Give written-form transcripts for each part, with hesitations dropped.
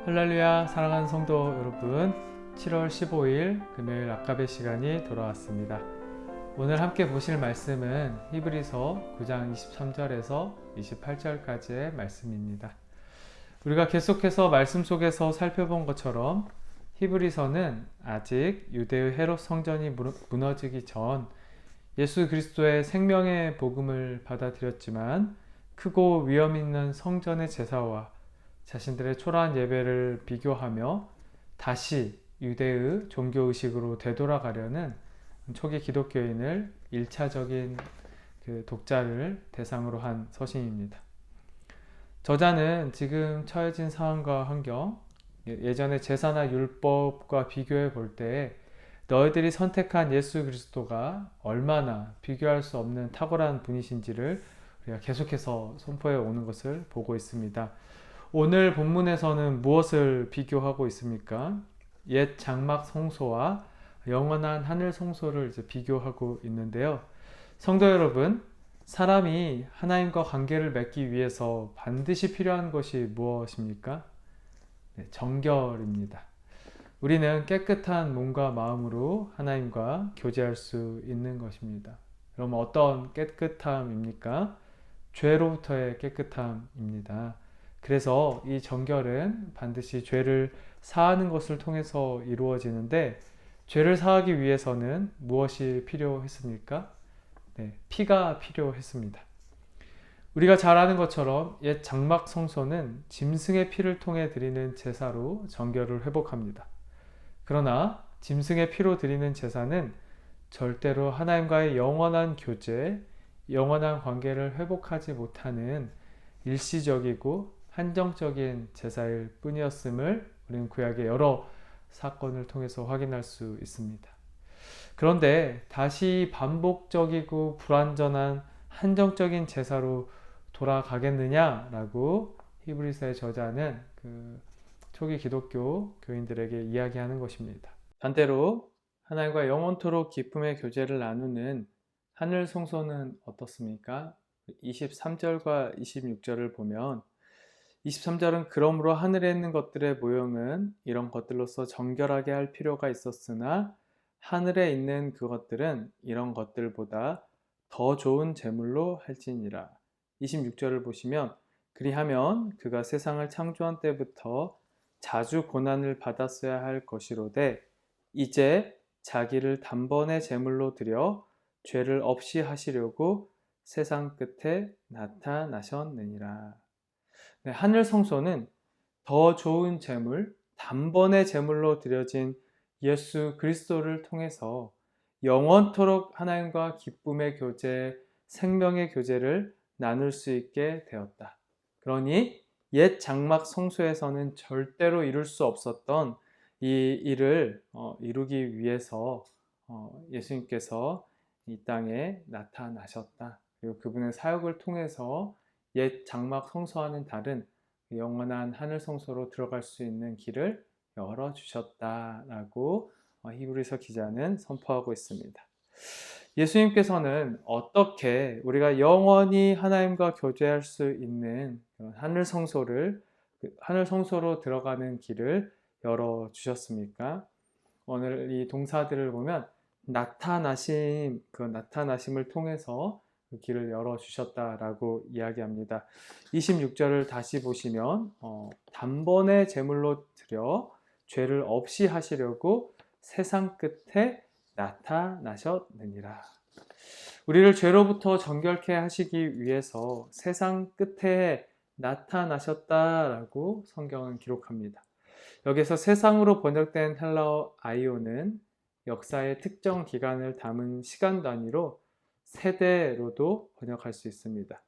할렐루야, 사랑하는 성도 여러분, 7월 15일 금요일 아까베 시간이 돌아왔습니다. 오늘 함께 보실 말씀은 히브리서 9장 23절에서 28절까지의 말씀입니다. 우리가 계속해서 말씀 속에서 살펴본 것처럼 히브리서는 아직 유대의 헤롯 성전이 무너지기 전 예수 그리스도의 생명의 복음을 받아들였지만 크고 위험 있는 성전의 제사와 자신들의 초라한 예배를 비교하며 다시 유대의 종교의식으로 되돌아가려는 초기 기독교인을 1차적인 독자를 대상으로 한 서신입니다. 저자는 지금 처해진 상황과 환경, 예전의 제사나 율법과 비교해 볼 때 너희들이 선택한 예수 그리스도가 얼마나 비교할 수 없는 탁월한 분이신지를 우리가 계속해서 선포해 오는 것을 보고 있습니다. 오늘 본문에서는 무엇을 비교하고 있습니까? 옛 장막 성소와 영원한 하늘 성소를 비교하고 있는데요. 성도 여러분, 사람이 하나님과 관계를 맺기 위해서 반드시 필요한 것이 무엇입니까? 정결입니다. 우리는 깨끗한 몸과 마음으로 하나님과 교제할 수 있는 것입니다. 그럼 어떤 깨끗함입니까? 죄로부터의 깨끗함입니다. 그래서 이 정결은 반드시 죄를 사하는 것을 통해서 이루어지는데, 죄를 사하기 위해서는 무엇이 필요했습니까? 피가 필요했습니다. 우리가 잘 아는 것처럼 옛 장막 성소는 짐승의 피를 통해 드리는 제사로 정결을 회복합니다. 그러나 짐승의 피로 드리는 제사는 절대로 하나님과의 영원한 교제, 영원한 관계를 회복하지 못하는 일시적이고 한정적인 제사일 뿐이었음을 우리는 구약의 여러 사건을 통해서 확인할 수 있습니다. 그런데 다시 반복적이고 불완전한 한정적인 제사로 돌아가겠느냐라고 히브리서의 저자는 초기 기독교 교인들에게 이야기하는 것입니다. 반대로 하나님과 영원토록 기쁨의 교제를 나누는 하늘 성소는 어떻습니까? 23절과 26절을 보면 23절은 그러므로 하늘에 있는 것들의 모형은 이런 것들로서 정결하게 할 필요가 있었으나 하늘에 있는 그것들은 이런 것들보다 더 좋은 제물로 할지니라. 26절을 보시면 그리하면 그가 세상을 창조한 때부터 자주 고난을 받았어야 할 것이로되 이제 자기를 단번에 제물로 드려 죄를 없이 하시려고 세상 끝에 나타나셨느니라. 하늘 성소는 더 좋은 제물, 단번에 제물로 드려진 예수 그리스도를 통해서 영원토록 하나님과 기쁨의 교제, 생명의 교제를 나눌 수 있게 되었다. 그러니 옛 장막 성소에서는 절대로 이룰 수 없었던 이 일을 이루기 위해서 예수님께서 이 땅에 나타나셨다. 그리고 그분의 사역을 통해서 옛 장막 성소와는 다른 영원한 하늘 성소로 들어갈 수 있는 길을 열어주셨다라고 히브리서 기자는 선포하고 있습니다. 예수님께서는 어떻게 우리가 영원히 하나님과 교제할 수 있는 하늘 성소로 들어가는 길을 열어주셨습니까? 오늘 이 동사들을 보면 나타나심을 통해서 그 길을 열어주셨다라고 이야기합니다. 26절을 다시 보시면 단번에 제물로 드려 죄를 없이 하시려고 세상 끝에 나타나셨느니라. 우리를 죄로부터 정결케 하시기 위해서 세상 끝에 나타나셨다라고 성경은 기록합니다. 여기서 세상으로 번역된 헬라어 아이오는 역사의 특정 기간을 담은 시간 단위로 세대로도 번역할 수 있습니다.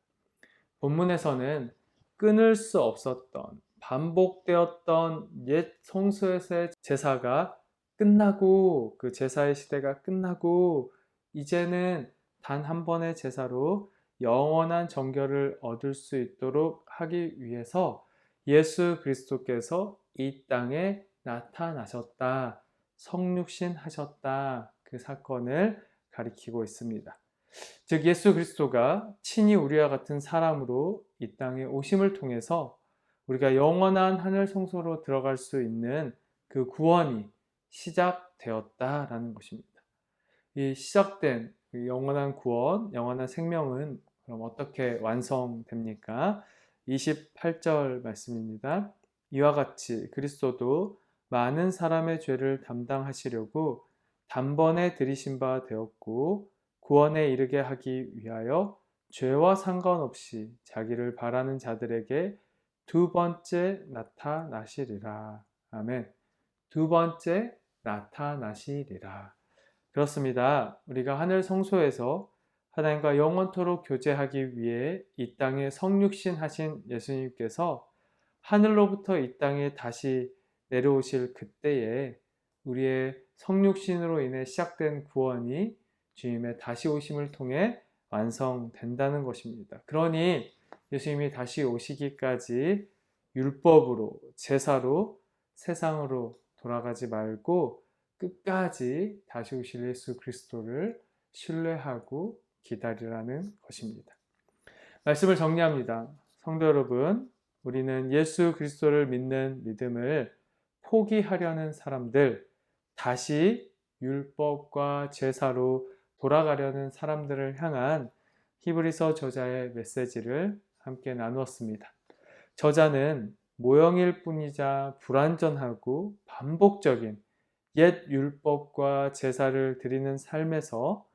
본문에서는 끊을 수 없었던 반복되었던 옛 성소에서의 제사가 끝나고 그 제사의 시대가 끝나고 이제는 단 한 번의 제사로 영원한 정결을 얻을 수 있도록 하기 위해서 예수 그리스도께서 이 땅에 나타나셨다, 성육신 하셨다, 그 사건을 가리키고 있습니다. 즉 예수 그리스도가 친히 우리와 같은 사람으로 이 땅에 오심을 통해서 우리가 영원한 하늘 성소로 들어갈 수 있는 그 구원이 시작되었다라는 것입니다. 이 시작된 영원한 구원, 영원한 생명은 그럼 어떻게 완성됩니까? 28절 말씀입니다. 이와 같이 그리스도도 많은 사람의 죄를 담당하시려고 단번에 들이신 바 되었고 구원에 이르게 하기 위하여 죄와 상관없이 자기를 바라는 자들에게 두 번째 나타나시리라. 아멘. 두 번째 나타나시리라. 그렇습니다. 우리가 하늘 성소에서 하나님과 영원토록 교제하기 위해 이 땅에 성육신 하신 예수님께서 하늘로부터 이 땅에 다시 내려오실 그때에 우리의 성육신으로 인해 시작된 구원이 주님의 다시 오심을 통해 완성된다는 것입니다. 그러니 예수님이 다시 오시기까지 율법으로, 제사로 세상으로 돌아가지 말고 끝까지 다시 오실 예수 그리스도를 신뢰하고 기다리라는 것입니다. 말씀을 정리합니다. 성도 여러분, 우리는 예수 그리스도를 믿는 믿음을 포기하려는 사람들, 다시 율법과 제사로 돌아가려는 사람들을 향한 히브리서 저자의 메시지를 함께 나누었습니다. 저자는 모형일 뿐이자 불완전하고 반복적인 옛 율법과 제사를 드리는 삶에서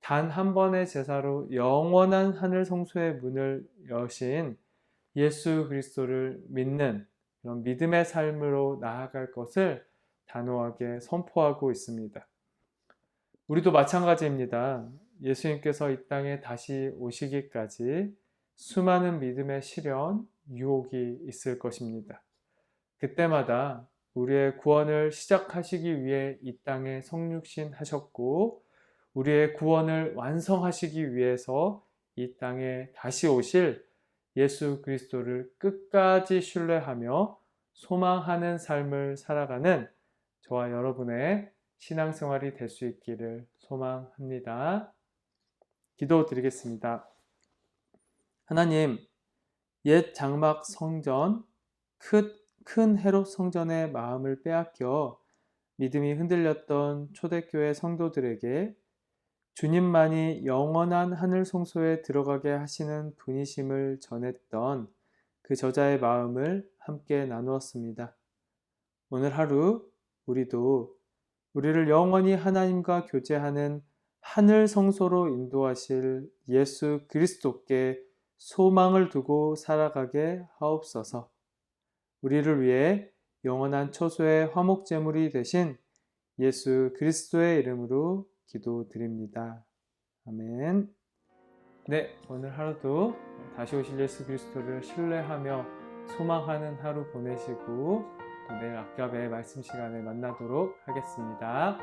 단 한 번의 제사로 영원한 하늘 성소의 문을 여신 예수 그리스도를 믿는 그런 믿음의 삶으로 나아갈 것을 단호하게 선포하고 있습니다. 우리도 마찬가지입니다. 예수님께서 이 땅에 다시 오시기까지 수많은 믿음의 시련, 유혹이 있을 것입니다. 그때마다 우리의 구원을 시작하시기 위해 이 땅에 성육신 하셨고 우리의 구원을 완성하시기 위해서 이 땅에 다시 오실 예수 그리스도를 끝까지 신뢰하며 소망하는 삶을 살아가는 저와 여러분의 신앙생활이 될 수 있기를 소망합니다. 기도드리겠습니다. 하나님, 옛 장막 성전, 큰 헤롯 성전의 마음을 빼앗겨 믿음이 흔들렸던 초대교회 성도들에게 주님만이 영원한 하늘 성소에 들어가게 하시는 분이심을 전했던 그 저자의 마음을 함께 나누었습니다. 오늘 하루 우리도 우리를 영원히 하나님과 교제하는 하늘 성소로 인도하실 예수 그리스도께 소망을 두고 살아가게 하옵소서. 우리를 위해 영원한 초소의 화목제물이 되신 예수 그리스도의 이름으로 기도드립니다. 아멘. 네, 오늘 하루도 다시 오실 예수 그리스도를 신뢰하며 소망하는 하루 보내시고 또 내일 아까의 말씀 시간에 만나도록 하겠습니다.